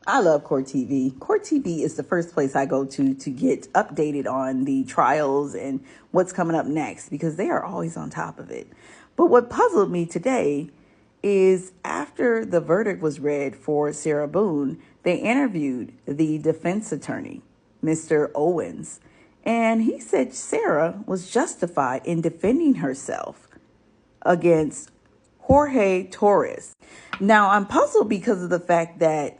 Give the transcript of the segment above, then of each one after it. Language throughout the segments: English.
I love Court TV. Court TV is the first place I go to get updated on the trials and what's coming up next because they are always on top of it. But what puzzled me today is after the verdict was read for Sarah Boone, they interviewed the defense attorney, Mr. Owens, and he said Sarah was justified in defending herself against Jorge Torres. Now, I'm puzzled because of the fact that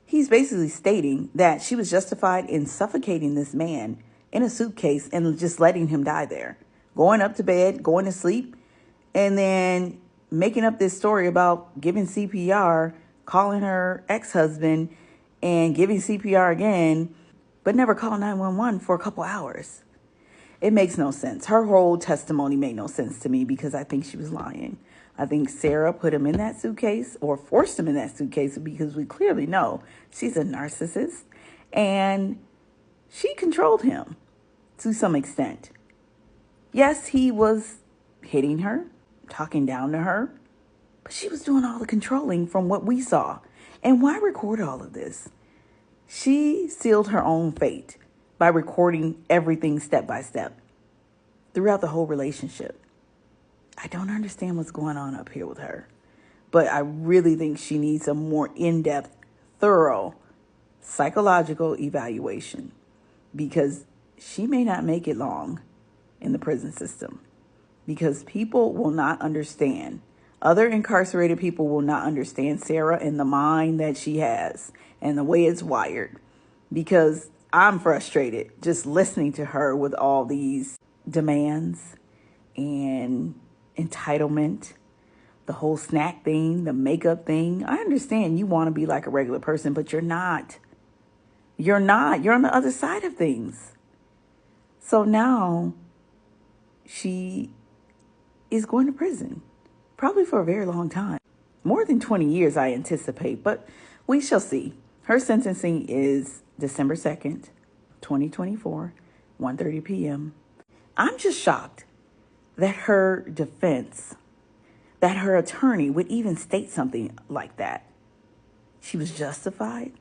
he's basically stating that she was justified in suffocating this man in a suitcase and just letting him die there, going up to bed, going to sleep, and then making up this story about giving CPR, calling her ex-husband and giving CPR again, but never call 911 for a couple hours. It makes no sense. Her whole testimony made no sense to me because I think she was lying. I think Sarah put him in that suitcase or forced him in that suitcase because we clearly know she's a narcissist and she controlled him to some extent. Yes, he was hitting her, talking down to her, but she was doing all the controlling from what we saw. And why record all of this? She sealed her own fate by recording everything step by step throughout the whole relationship. I don't understand what's going on up here with her, but I really think she needs a more in-depth, thorough psychological evaluation because she may not make it long in the prison system because people will not understand. Other incarcerated people will not understand Sarah and the mind that she has and the way it's wired because I'm frustrated just listening to her with all these demands and entitlement, the whole snack thing, the makeup thing. I understand you want to be like a regular person, but you're not. You're not. You're on the other side of things. So now she is going to prison, probably for a very long time. More than 20 years, I anticipate, but we shall see. Her sentencing is December 2nd, 2024, 1:30 p.m. I'm just shocked that her defense, that her attorney would even state something like that. She was justified.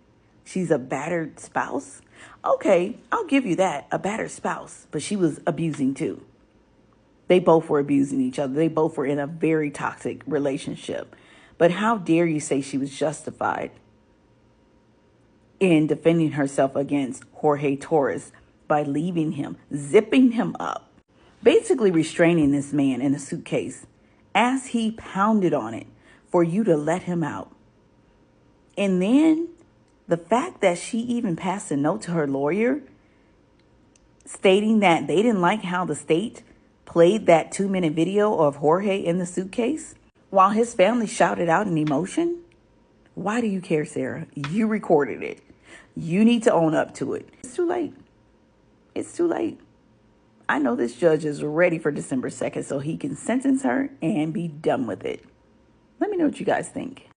She's a battered spouse. Okay, I'll give you that, a battered spouse, but she was abusing too. They both were abusing each other. They both were in a very toxic relationship. But how dare you say she was justified in defending herself against Jorge Torres by leaving him, zipping him up, basically restraining this man in a suitcase as he pounded on it for you to let him out. And then the fact that she even passed a note to her lawyer stating that they didn't like how the state played that 2-minute video of Jorge in the suitcase while his family shouted out in emotion. Why do you care, Sarah? You recorded it. You need to own up to it. It's too late. It's too late. I know this judge is ready for December 2nd so he can sentence her and be done with it. Let me know what you guys think.